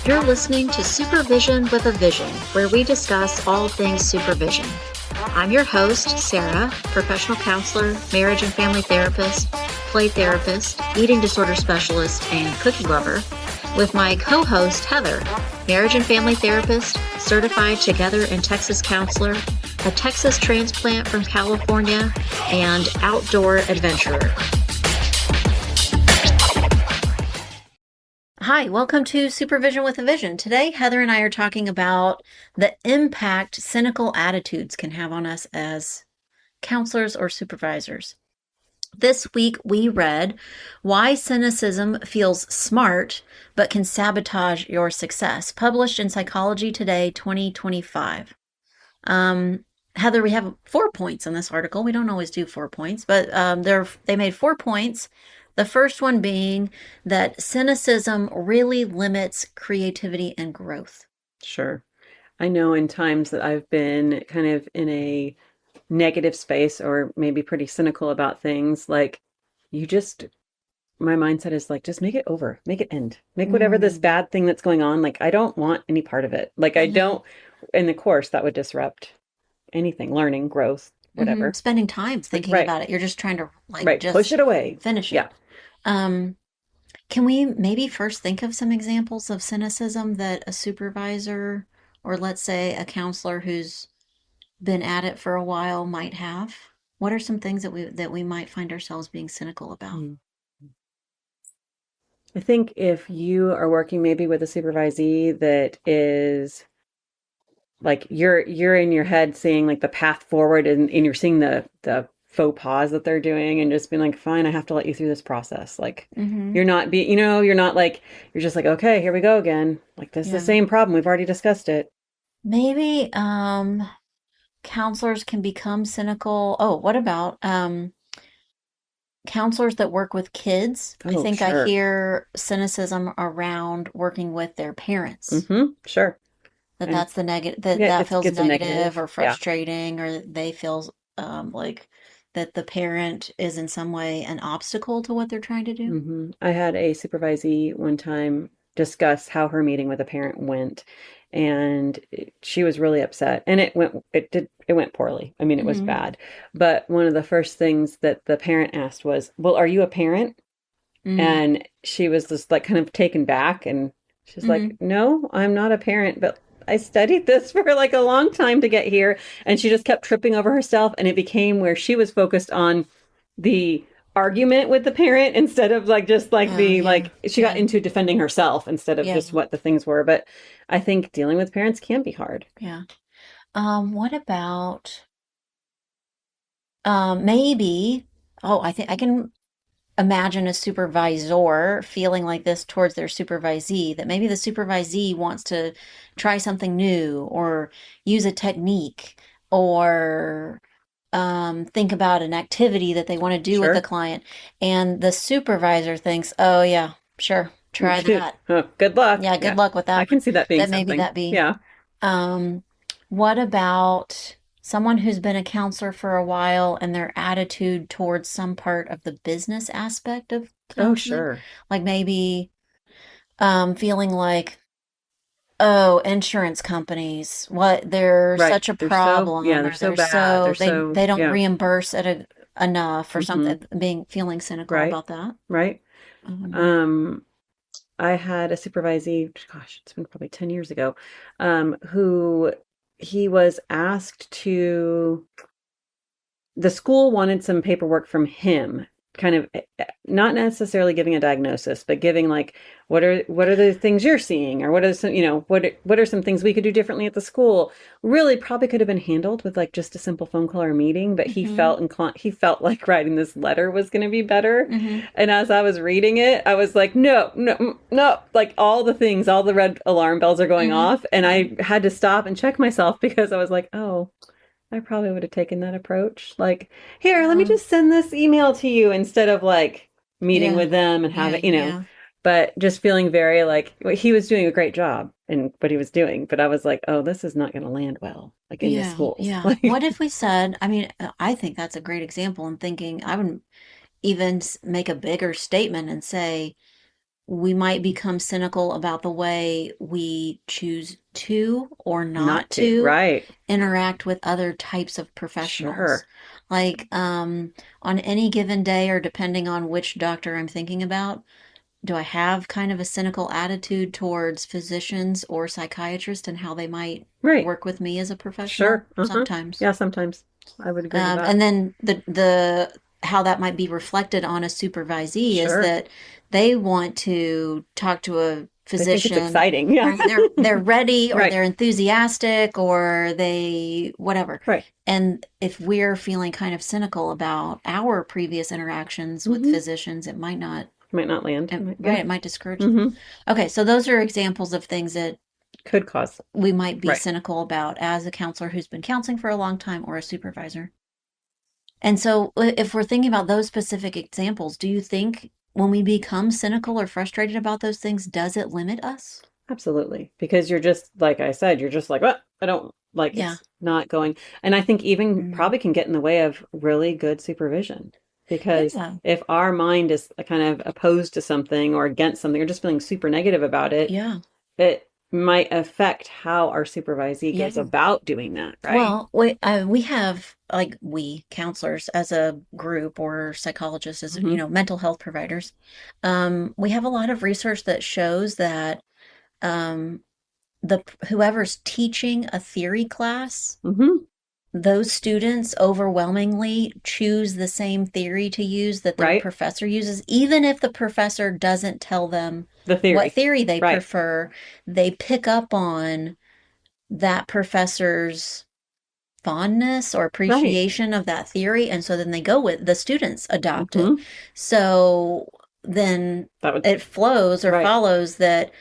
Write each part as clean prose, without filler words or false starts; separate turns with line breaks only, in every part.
You're listening to Supervision with a Vision, where we discuss all things supervision. I'm your host, Sarah, professional counselor, marriage and family therapist, play therapist, eating disorder specialist, and cookie lover, with my co-host, Heather, marriage and family therapist, certified Together in Texas counselor, a Texas transplant from California, and outdoor adventurer. Hi, welcome to Supervision with a Vision. Today, Heather and I are talking about the impact cynical attitudes can have on us as counselors or supervisors. This week, we read Why Cynicism Feels Smart but Can Sabotage Your Success, published in Psychology Today 2025. Heather, we have 4 points in this article. We don't always do 4 points, but they made 4 points. The first one being that cynicism really limits creativity and growth.
Sure. I know in times that I've been kind of in a negative space or maybe pretty cynical about things, like my mindset is like, just make it over, make it end, make whatever this bad thing that's going on. Like, I don't want any part of it. Like, I don't, in the course that would disrupt anything, learning, growth, whatever.
Spending time thinking about it. You're just trying to just
push it away,
finish it.
Yeah.
Can we maybe first think of some examples of cynicism that a supervisor, or let's say a counselor who's been at it for a while, might have? What are some things that we might find ourselves being cynical about?
I think if you are working maybe with a supervisee that is like you're in your head seeing like the path forward, and you're seeing the faux pas that they're doing, and just being like, fine, I have to let you through this process. Like, you're not you're not like, you're just like, okay, here we go again. Like, this is the same problem. We've already discussed it.
Maybe counselors can become cynical. Oh, what about counselors that work with kids? I think I hear cynicism around working with their parents.
Sure.
That's the negative, that feels negative or frustrating, or they feel like that the parent is in some way an obstacle to what they're trying to do.
I had a supervisee one time discuss how her meeting with a parent went, and she was really upset, and it went poorly. I mean, it was bad. But one of the first things that the parent asked was, well, are you a parent? And she was just like kind of taken back, and she's like, no, I'm not a parent, but I studied this for like a long time to get here. And she just kept tripping over herself. And it became where she was focused on the argument with the parent instead of like, just like she got into defending herself instead of just what the things were. But I think dealing with parents can be hard.
Yeah. What about, maybe, I think I can imagine a supervisor feeling like this towards their supervisee, that maybe the supervisee wants to try something new or use a technique or think about an activity that they want to do with the client. And the supervisor thinks, oh yeah, sure, try that.
Good luck.
Yeah, good luck with that.
I can see that being something.
Maybe that be.
Yeah.
What about someone who's been a counselor for a while and their attitude towards some part of the business aspect of counseling?
Oh, sure.
Like maybe feeling like, oh, insurance companies, they're such a problem.
They're so bad.
They don't reimburse it enough or something, feeling cynical about that.
Right. I had a supervisee, gosh, it's been probably 10 years ago, who he was asked to, the school wanted some paperwork from him, kind of not necessarily giving a diagnosis, but giving like, what are the things you're seeing, or what are some, what are some things we could do differently at the school? Really probably could have been handled with like just a simple phone call or meeting, but he felt like writing this letter was going to be better. And as I was reading it, I was like, no, like all the red alarm bells are going off. And I had to stop and check myself, because I was like, oh, I probably would have taken that approach. Like, here, let me just send this email to you, instead of like meeting with them and having, but just feeling very like, he was doing a great job in what he was doing. But I was like, oh, this is not going to land well, like in the schools.
Yeah.
Like,
what if we said, I mean, I think that's a great example. And thinking, even make a bigger statement and say, we might become cynical about the way we choose to or not
Not to.
to
Right.
interact with other types of professionals.
Sure.
Like on any given day, or depending on which doctor I'm thinking about, do I have kind of a cynical attitude towards physicians or psychiatrists and how they might
Right.
work with me as a professional?
Sure. Uh-huh.
Sometimes.
Yeah, sometimes. I would agree with that.
And then the how that might be reflected on a supervisee is
Sure.
that they want to talk to a
They think it's
physician,
exciting. Yeah.
right? They're ready, or
Right.
they're enthusiastic, or they whatever.
Right.
And if we're feeling kind of cynical about our previous interactions with
Mm-hmm.
physicians, it might not,
Might not land.
right,
Yeah.
it might discourage them.
Mm-hmm.
Okay, so those are examples of things that
Could cause.
we might be
Right.
cynical about as a counselor who's been counseling for a long time, or a supervisor. And so, if we're thinking about those specific examples, do you think when we become cynical or frustrated about those things, does it limit us?
Absolutely. Because you're just, like I said, you're just like, well, I don't like
Yeah.
it's not going. And I think even
Mm.
probably can get in the way of really good supervision. Because
Yeah.
if our mind is kind of opposed to something or against something or just feeling super negative about it,
Yeah.
it might affect how our supervisee goes
Yeah.
about doing that, right?
Well, we have, like, we counselors as a group, or psychologists as,
Mm-hmm.
mental health providers. We have a lot of research that shows that um, the whoever's teaching a theory class,
Mm-hmm.
those students overwhelmingly choose the same theory to use that their
Right?
professor uses, even if the professor doesn't tell them
The
what
theory.
theory they
Right.
prefer. They pick up on that professor's fondness or
Right.
appreciation of that theory, and so then they go with the students adopt it.
Mm-hmm.
So then
That would,
it flows or
right.
follows that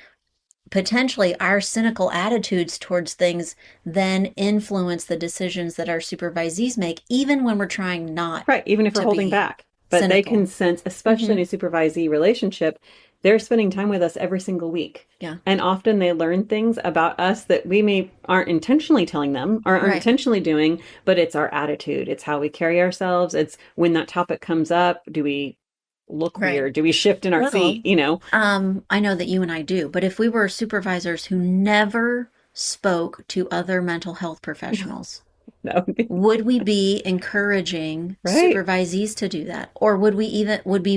potentially our cynical attitudes towards things then influence the decisions that our supervisees make, even when we're trying not
Right, even if we're
to
holding
be
back. But they can
cynical.
sense, especially
Hmm.
in a supervisee relationship, they're spending time with us every single week.
Yeah.
And often they learn things about us that we may aren't intentionally telling them or aren't
Right.
intentionally doing, but it's our attitude. It's how we carry ourselves. It's when that topic comes up, do we look
Right.
weird? Do we shift in our
Well,
seat? You know?
I know that you and I do, but if we were supervisors who never spoke to other mental health professionals,
No.
would we be encouraging
Right.
supervisees to do that? Or would we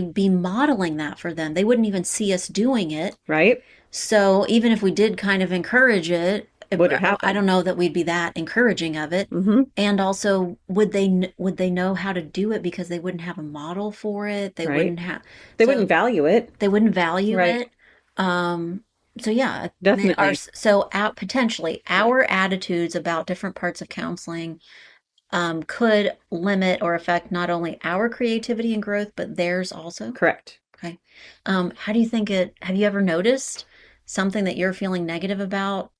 be modeling that for them? They wouldn't even see us doing it.
Right.
So even if we did kind of encourage it,
Would it
I
happen?
don't know that we'd be that encouraging of it.
Mm-hmm.
And also, would they know how to do it because they wouldn't have a model for it? They
Right.
wouldn't have,
They wouldn't
so
value it.
they wouldn't value
Right.
it. So yeah,
Definitely.
so out potentially our attitudes about different parts of counseling could limit or affect not only our creativity and growth, but theirs also.
Correct.
Okay. How do you think have you ever noticed something that you're feeling negative about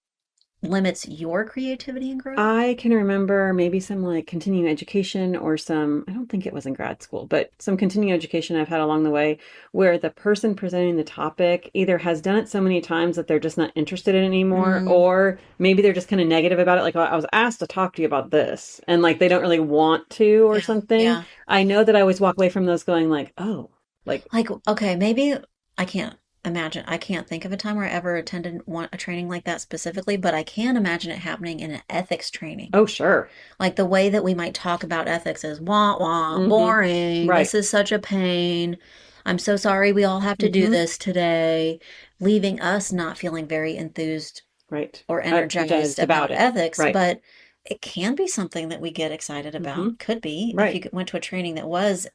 limits your creativity and growth?
I can remember maybe some like continuing education or some, I don't think it was in grad school, but some continuing education I've had along the way where the person presenting the topic either has done it so many times that they're just not interested in it anymore,
Mm,
or maybe they're just kind of negative about it. Like, "Oh, I was asked to talk to you about this," and like they don't really want to or
yeah,
something.
yeah.
I know that I always walk away from those going like, oh, like,
Like, okay, maybe I can't I can't think of a time where I ever attended a training like that specifically, but I can imagine it happening in an ethics training.
oh, sure.
Like the way that we might talk about ethics is wah wah,
Mm-hmm.
boring. This
Right.
is such a pain. I'm so sorry we all have to do
Mm-hmm.
this today, leaving us not feeling very enthused
Right.
or energized
Just about
about
it.
ethics,
Right.
but it can be something that we get excited
Mm-hmm.
about. Could be if you
Right.
went to a training that was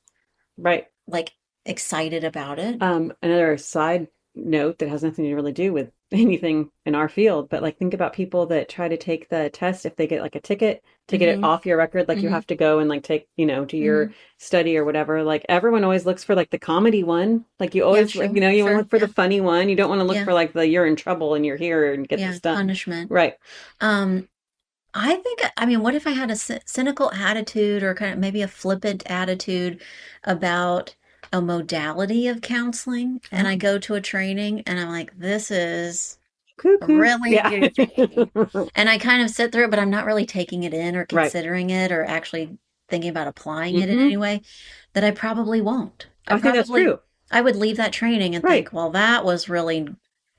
Right.
like excited about it.
Another side note that has nothing to really do with anything in our field, but like think about people that try to take the test if they get like a ticket to get it
Mm-hmm.
off your record, like you
Mm-hmm.
have to go and like take, do
Mm-hmm.
your study or whatever. Like everyone always looks for like the comedy one. Like you
Yeah,
always like,
true.
you want to
Sure.
look for the
Yeah.
funny one. You don't want to look
Yeah.
for like the you're in trouble and you're here and get
Yeah.
this done.
Punishment.
Right.
Um, I mean, what if I had a cynical attitude, or kind of maybe a flippant attitude about a modality of counseling, and I
Oh,
go to a training and I'm like, this is
cuckoo.
really
Yeah.
goofy. And I kind of sit through it, but I'm not really taking it in or
Right.
considering it or actually thinking about applying it in
Mm-hmm.
any way, that I probably won't. I
I think that's
probably
true.
I would leave that training and
Right.
think, well, that was really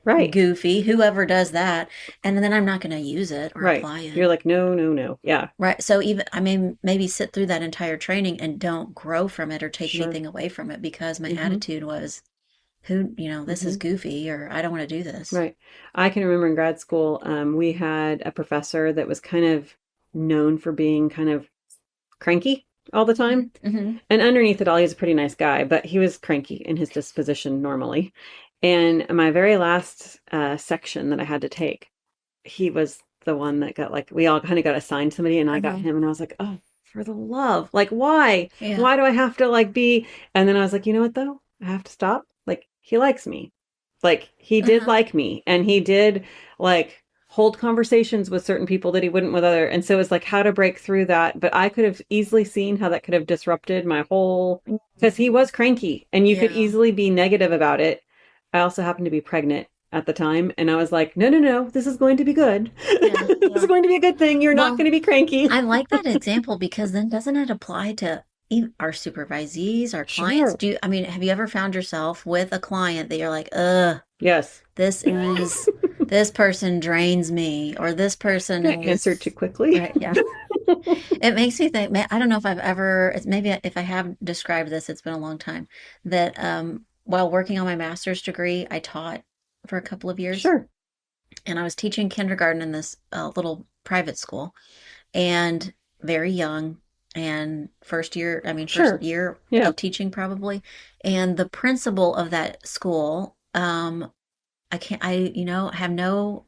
Right.
goofy. Whoever does that, and then I'm not going to use it or
Right.
apply it.
You're like, no, no, no. Yeah.
Right. So even I may maybe sit through that entire training and don't grow from it or take
Sure.
anything away from it because my
Mm-hmm.
attitude was, who, this is
Mm-hmm.
goofy or I don't want to do this.
Right. I can remember in grad school, we had a professor that was kind of known for being kind of cranky all the
Hmm.
time.
Hmm.
And underneath it all, he's a pretty nice guy, but he was cranky in his disposition normally. And my very last section that I had to take, he was the one that got like, we all kind of got assigned somebody, and I got
Uh-huh.
him, and I was like, oh, for the love, like, why?
Yeah.
Why do I have to like be? And then I was like, you know what though? I have to stop. Like, he likes me. Like, he did
Uh-huh.
like me, and he did like hold conversations with certain people that he wouldn't with other. And so it was like how to break through that. But I could have easily seen how that could have disrupted my whole, because he was cranky and you could
Yeah.
easily be negative about it. I also happened to be pregnant at the time, and I was like, no, no, no, this is going to be good.
Yeah.
This is
Yeah.
going to be a good thing. You're not
Well,
going to be cranky.
I like that example because then doesn't it apply to our supervisees, our clients?
Sure.
I mean, have you ever found yourself with a client that you're like, ugh,
Yes.
this is, this person drains me, or this person
I answered too
is,
quickly.
right? Yeah. It makes me think, man, I don't know if I've ever, maybe if I have described this, it's been a long time, that while working on my master's degree, I taught for a couple of years
Sure.
and I was teaching kindergarten in this little private school and very young and first
Sure.
year
Yeah.
of teaching probably. And the principal of that school, have no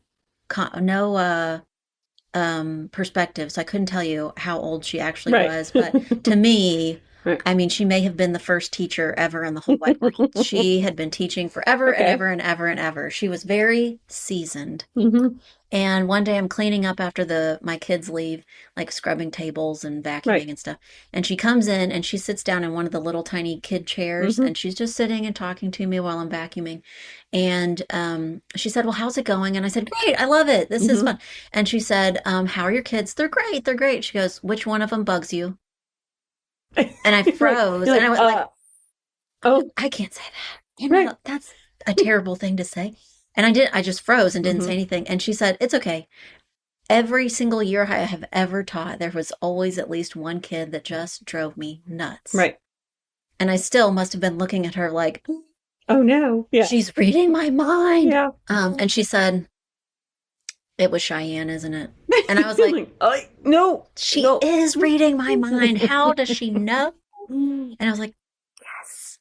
perspective, so I couldn't tell you how old she actually
Right.
was. But to me,
Right.
I mean, she may have been the first teacher ever in the whole wide world. She had been teaching forever and
Okay.
ever and ever and ever. She was very seasoned.
Hmm.
And one day I'm cleaning up after my kids leave, like scrubbing tables and vacuuming
Right.
and stuff. And she comes in and she sits down in one of the little tiny kid chairs
Hmm.
and she's just sitting and talking to me while I'm vacuuming. And she said, well, how's it going? And I said, great, I love it. This is
Hmm.
fun. And she said, how are your kids? They're great. They're great. She goes, which one of them bugs you? And I froze
you're
and I
like,
was like,
oh,
I can't say that.
right.
That's a terrible thing to say. And I just froze and didn't say
Hmm.
anything. And she said, it's okay. Every single year I have ever taught, there was always at least one kid that just drove me nuts.
Right.
And I still must have been looking at her like,
Oh no. Yeah.
she's reading my mind.
Yeah.
And she said, it was Cheyenne, isn't it? And I was like,
No,
she
no.
is reading my mind. How does she know? And I was like, yes,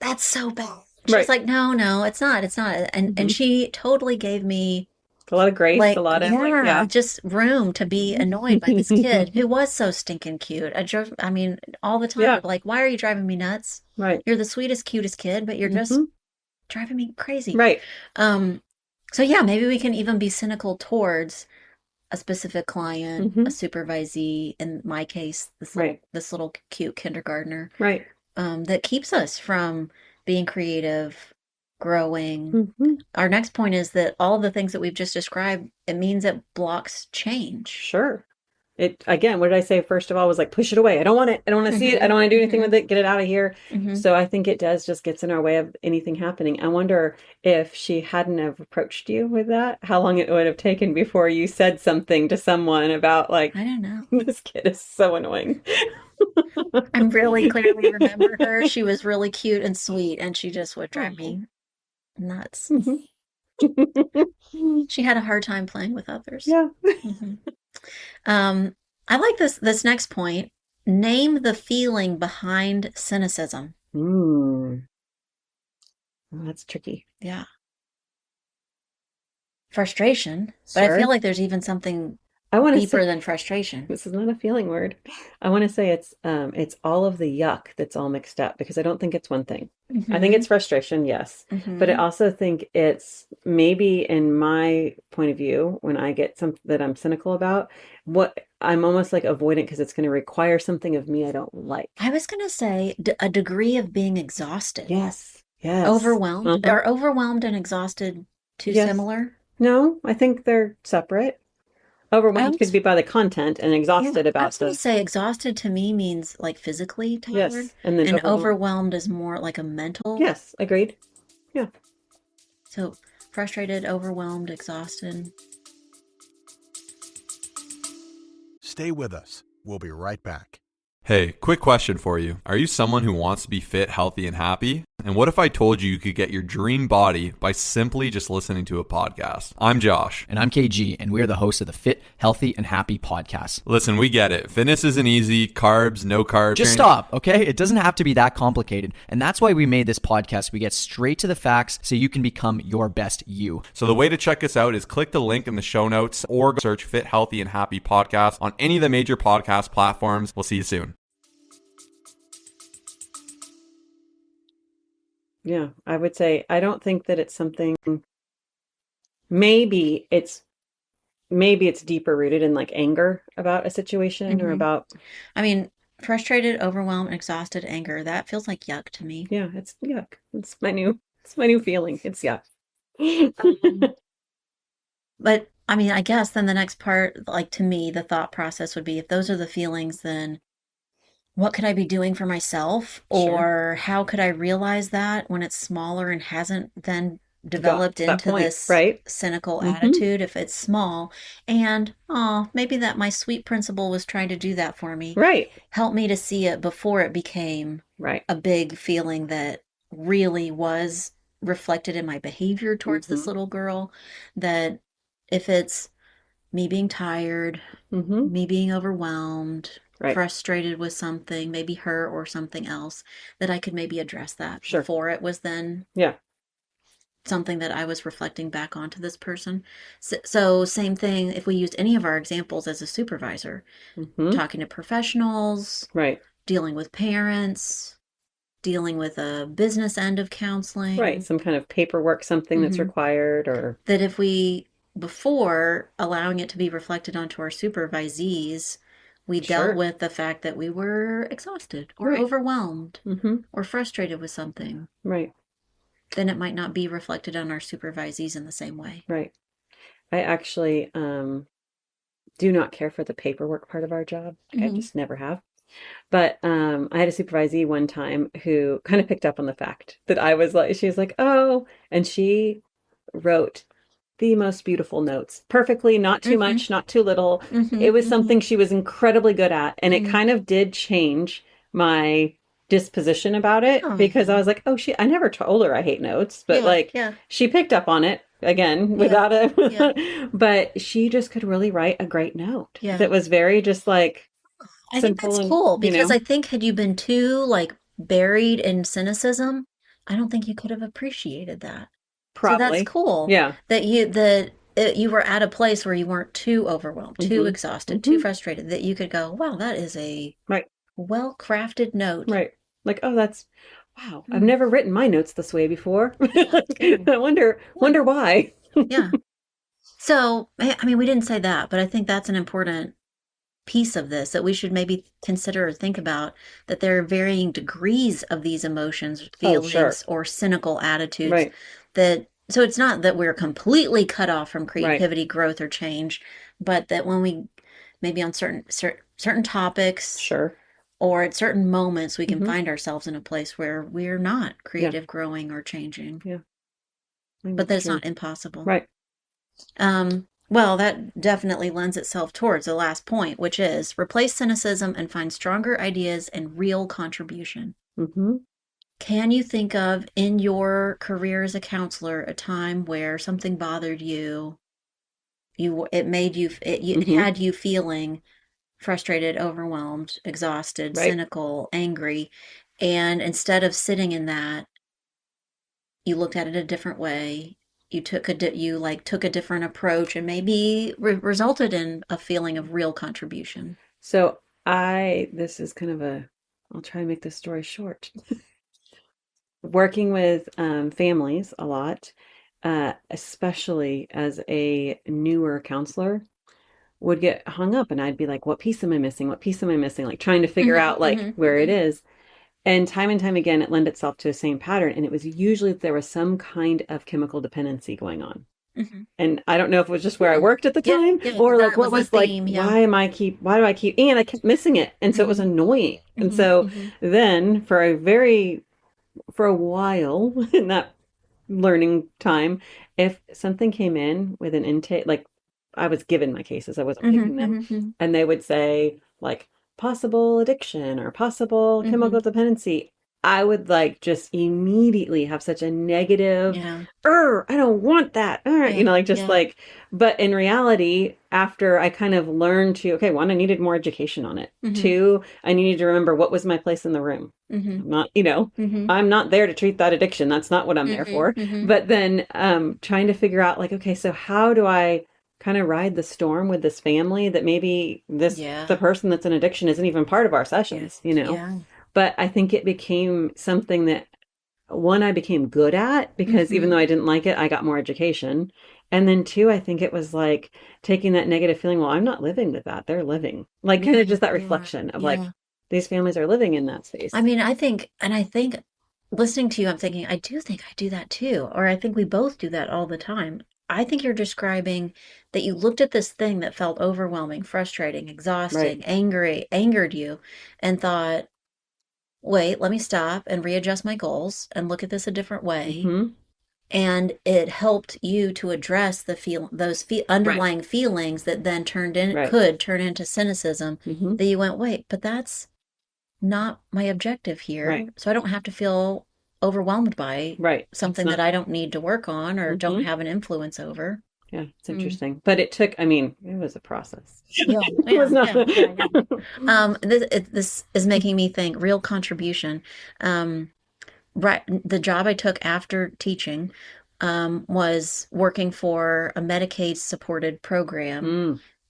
that's so bad. She's
Right.
like, no, no, it's not. It's not. And
Hmm.
she totally gave me
A lot of grace, a
like,
lot of like,
yeah,
yeah.
just room to be annoyed by this kid who was so stinking cute. I mean, all the time,
Yeah.
like, why are you driving me nuts?
Right.
You're the sweetest, cutest kid, but you're just
Hmm.
driving me crazy.
Right.
Um, so yeah, maybe we can even be cynical towards a specific client, a
Hmm.
supervisee, in my case,
Right.
this little cute kindergartner,
Right.
that keeps us from being creative, growing.
Hmm.
Our next point is that all the things that we've just described, it means it blocks change.
Sure. It again, what did I say first of all was like push it away. I don't want it. I don't want to see it. I
Hmm.
don't want to do anything
Hmm.
with it. Get it out of here.
Hmm.
So I think it does just gets in our way of anything happening. I wonder if she hadn't have approached you with that, how long it would have taken before you said something to someone about like
I don't know.
this kid is so annoying.
I really clearly remember her. She was really cute and sweet, and she just would drive
Oh.
me nuts.
Mhm.
She had a hard time playing with others.
Yeah.
Hmm. I like this next point. Name the feeling behind cynicism.
Mm. Oh, that's tricky.
Yeah. Frustration. But I
Sure.
feel like there's even something
I want to
deeper
say
than frustration.
this is not a feeling word. I want to say it's all of the yuck that's all mixed up because I don't think it's one thing. I think it's frustration, yes. But I
Hmm.
also think it's maybe in my point of view, when I get something that I'm cynical about, what I'm almost like avoidant because it's going to require something of me I don't like.
I was going to say a degree of being exhausted.
Yes. Yes.
Overwhelmed.
Uh-huh.
Are overwhelmed and exhausted too
Yes.
similar?
No, I think they're separate.
I
Overwhelmed could
was,
be by the content and
yeah,
exhausted
I
about
was going to
the,
say exhausted to me means like physically tired,
yes. And then
and
overwhelmed.
overwhelmed is more like a mental.
Yes, agreed. Yeah.
So frustrated, overwhelmed, exhausted.
Stay with us. We'll be right back.
Hey, quick question for you. Are you someone who wants to be fit, healthy, and happy? And what if I told you could get your dream body by simply just listening to a podcast? I'm Josh.
And I'm KG, and we are the hosts of the Fit, Healthy, and Happy podcast.
Listen, we get it. Fitness isn't easy. Carbs, no carbs.
Just stop, okay? It doesn't have to be that complicated. And that's why we made this podcast. We get straight to the facts so you can become your best you.
So the way to check us out is click the link in the show notes or search Fit, Healthy, and Happy podcast on any of the major podcast platforms. We'll see you soon.
Yeah, I would say I don't think that it's something, maybe it's deeper rooted in like anger about a situation or about,
I mean, frustrated, overwhelmed, exhausted, anger. That feels like yuck to me.
yeah, it's yuck. It's my new feeling. It's yuck.
But I mean, I guess then the next part, like to me, the thought process would be if those are the feelings, then what could I be doing for myself?
Sure.
Or how could I realize that when it's smaller and hasn't then
Got
developed
to that
into
point,
this
right?
cynical
Mm-hmm.
attitude if it's small? And maybe that my sweet principal was trying to do that for me.
Right.
Help me to see it before it became
Right.
a big feeling that really was reflected in my behavior towards this little girl. That if it's me being tired,
Mm-hmm.
me being overwhelmed,
Right.
frustrated with something, maybe her or something else, that I could maybe address that
Sure.
before it was then
Yeah.
something that I was reflecting back onto this person. So same thing if we used any of our examples as a supervisor,
Mm-hmm.
talking to professionals,
Right.
dealing with parents, dealing with a business end of counseling.
Right. Some kind of paperwork, something that's
Mhm.
required, or
That if we, before allowing it to be reflected onto our supervisees, we
Sure.
dealt with the fact that we were exhausted or
Right.
overwhelmed
Mm-hmm.
or frustrated with something,
Right.
then it might not be reflected on our supervisees in the same way.
Right. I actually do not care for the paperwork part of our job. I
Mhm.
just never have. But I had a supervisee one time who kind of picked up on the fact that I was like, she was like, oh, and she wrote the most beautiful notes perfectly, not too much, not too little. It was something she was incredibly good at. And it kind of did change my disposition about it because I was like, oh, I never told her I hate notes, but she picked up on it again without but she just could really write a great note that was very just like,
I think that's cool because I think had you been too like buried in cynicism, I don't think you could have appreciated that.
Probably.
So that's cool.
Yeah.
That you were at a place where you weren't too overwhelmed, too exhausted, too frustrated, that you could go, wow, that is a well-crafted note.
Right. Like, oh, wow, I've never written my notes this way before. I wonder why.
Yeah. So, I mean, we didn't say that, but I think that's an important piece of this that we should maybe consider or think about, that there are varying degrees of these emotions, feelings, or cynical attitudes.
Right.
So it's not that we're completely cut off from creativity, growth, or change, but that when we maybe on certain topics, or at certain moments, we can find ourselves in a place where we're not creative, growing, or changing.
Yeah.
But that's not impossible.
Right.
Well, that definitely lends itself towards the last point, which is replace cynicism and find stronger ideas and real contribution.
Mm-hmm.
Can you think of in your career as a counselor a time where something bothered you? It had you feeling frustrated, overwhelmed, exhausted, cynical, angry, and instead of sitting in that, you looked at it a different way. You took a different approach, and maybe resulted in a feeling of real contribution.
So this is kind of I'll try and make this story short. Working with families a lot, especially as a newer counselor, would get hung up, and I'd be like, what piece am I missing? What piece am I missing? Like trying to figure out where it is. And time again, it lent itself to the same pattern. And it was usually that there was some kind of chemical dependency going on.
Mhm.
And I don't know if it was just where I worked at the
Yeah,
time
yeah,
or like
that
what
was
was
the
like,
theme, yeah.
why do I keep, and I kept missing it. And so it was
Mhm.
annoying. And
Mhm,
so
mhm.
then for a while in that learning time, if something came in with an intake, like I was given my cases, I wasn't
Mhm,
picking them,
mhm, mhm.
and they would say like possible addiction or possible chemical
Mhm.
dependency, I would like just immediately have such a negative,
Yeah,
I don't want that.
yeah,
Like just
yeah.
like, but in reality, after I kind of learned to, okay, one, I needed more education on it.
Mhm,
Two, I needed to remember what was my place in the room.
mhm,
I'm not,
mhm,
I'm not there to treat that addiction. That's not what I'm there
mhm,
for.
mhm.
But then trying to figure out like, okay, so how do I kind of ride the storm with this family that maybe the
Yeah,
person that's in addiction isn't even part of our
yeah,
sessions.
yeah.
But I think it became something that one, I became good at because even though
Mhm.
I didn't like it, I got more education. And then two, I think it was like taking that negative feeling, well, I'm not living with that. They're living. Like kind
Yeah,
of just that
yeah,
reflection of like
yeah.
these families are living in that
I
space.
mean, I think listening to you, I'm thinking, I do think I do that too. Or I think we both do that all the time. I think you're describing that you looked at this thing that felt overwhelming, frustrating,
Right.
exhausting, angered you, and thought, wait, let me stop and readjust my goals and look at this a different way.
Hmm.
And it helped you to address those
Right.
underlying feelings that then
Right.
could turn into cynicism.
Hmm.
That you went, wait, but that's not my objective
Right.
here. So I don't have to feel overwhelmed by
Right. It's
something that
not.
I don't need to work on or don't
Hmm.
have an influence over.
Yeah, it's
Mm.
interesting. But it took, I mean, it was a process.
Yeah,
It was
yeah,
not.
yeah, yeah, yeah. This is making me think real contribution. Um, right, the job I took after teaching was working for a Medicaid supported program.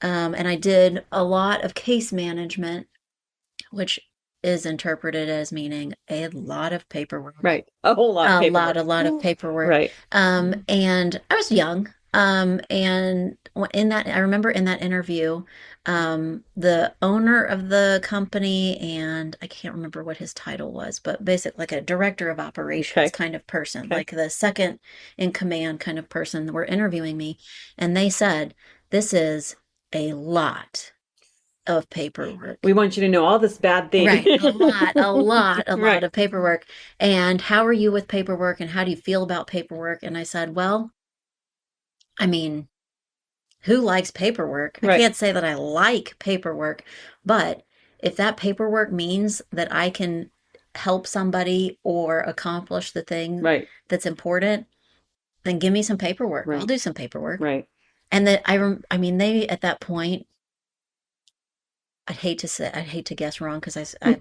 Mm,
And I did a lot of case management, which is interpreted as meaning a lot of paperwork.
right. A whole lot of paperwork.
A lot of paperwork.
Right.
And I was young. And in that, I remember in that interview, the owner of the company, and I can't remember what his title was, but basically like a director of operations
Okay.
kind of person,
Okay.
like the second in command kind of person, were interviewing me. And they said, this is a lot of
We
paperwork.
want you to know all this bad thing.
Right. A lot
Right.
of paperwork. And how are you with paperwork and how do you feel about paperwork? And I said, well, I mean, who likes paperwork? I
Right.
can't say that I like paperwork, but if that paperwork means that I can help somebody or accomplish the thing
Right.
that's important, then give me some paperwork. I'll
Right.
do some paperwork.
Right.
And that I mean, they at that point, I'd hate to guess wrong because I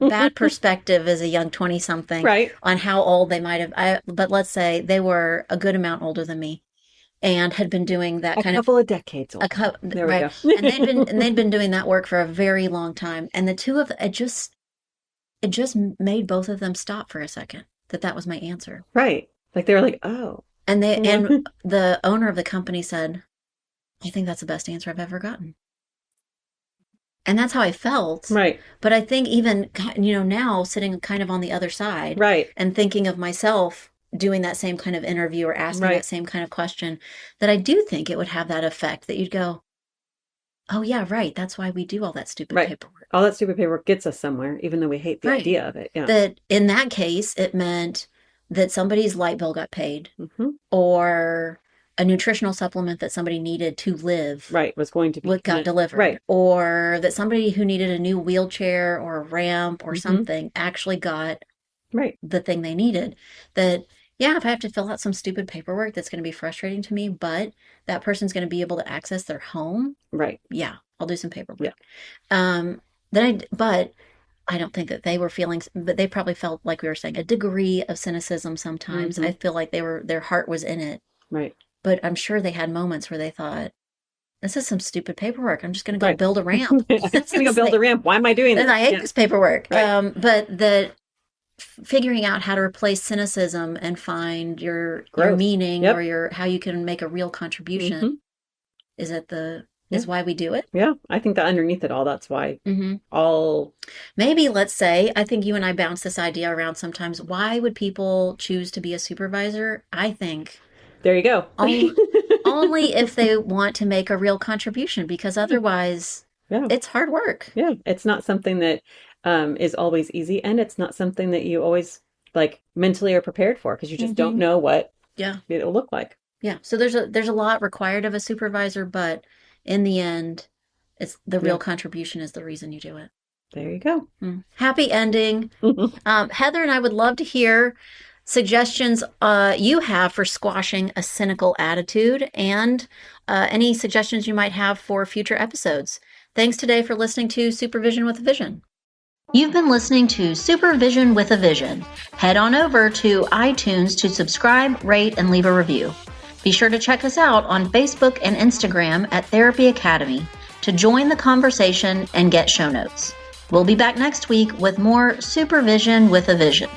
bad perspective as a young 20 something
Right.
on how old they might have. But let's say they were a good amount older than me and had been doing that
A
kind of
couple of decades
a
older. There we
right.
go.
And they'd been doing that work for a very long time. And the two of it just made both of them stop for a second. That was my answer.
Right. Like they were like, oh.
And the owner of the company said, I think that's the best answer I've ever gotten. And that's how I felt.
Right.
But I think even, now sitting kind of on the other side
Right.
and thinking of myself doing that same kind of interview or asking that
Right.
same kind of question, that I do think it would have that effect that you'd go, oh, yeah, right. That's why we do all that stupid
Right.
paperwork.
All that stupid paperwork gets us somewhere, even though we hate the
Right.
idea of it. Yeah.
That in that case, it meant that somebody's light bill got paid
Hmm.
or a nutritional supplement that somebody needed to live
Right. Was going to be.
what got delivered,
Right.
or that somebody who needed a new wheelchair or a ramp or
Hmm.
something actually got
Right.
the thing they needed. That, yeah, if I have to fill out some stupid paperwork that's going to be frustrating to me, but that person's going to be able to access their home,
Right.
yeah, I'll do some paperwork.
Yeah.
But I don't think that they were feeling, but they probably felt like we were saying a degree of cynicism sometimes.
Mhm.
I feel like their heart was in it,
Right.
but I'm sure they had moments where they thought, this is some stupid paperwork. I'm just going to go
Right.
build a ramp.
I'm just going to go build a ramp. Why am I doing this?
And I hate
Yeah.
this paperwork.
Right.
But figuring out how to replace cynicism and find your
Growth.
meaning
Yep.
or how you can make a real contribution
Mhm.
is
Yeah.
is why we do it.
Yeah. I think that underneath it all, that's why
Mm-hmm.
all.
Maybe let's say, I think you and I bounce this idea around sometimes. Why would people choose to be a supervisor? I think
There you go.
Only if they want to make a real contribution, because otherwise it's hard work.
Yeah. It's not something that is always easy, and it's not something that you always like mentally are prepared for, because you just don't know what it'll look like.
Yeah. So there's a lot required of a supervisor, but in the end, it's the real contribution is the reason you do it.
There you go.
Happy ending. Heather and I would love to hear suggestions you have for squashing a cynical attitude, and any suggestions you might have for future episodes. Thanks today for listening to Supervision with a Vision. You've been listening to Supervision with a Vision. Head on over to iTunes to subscribe, rate, and leave a review. Be sure to check us out on Facebook and Instagram at Therapy Academy to join the conversation and get show notes. We'll be back next week with more Supervision with a Vision.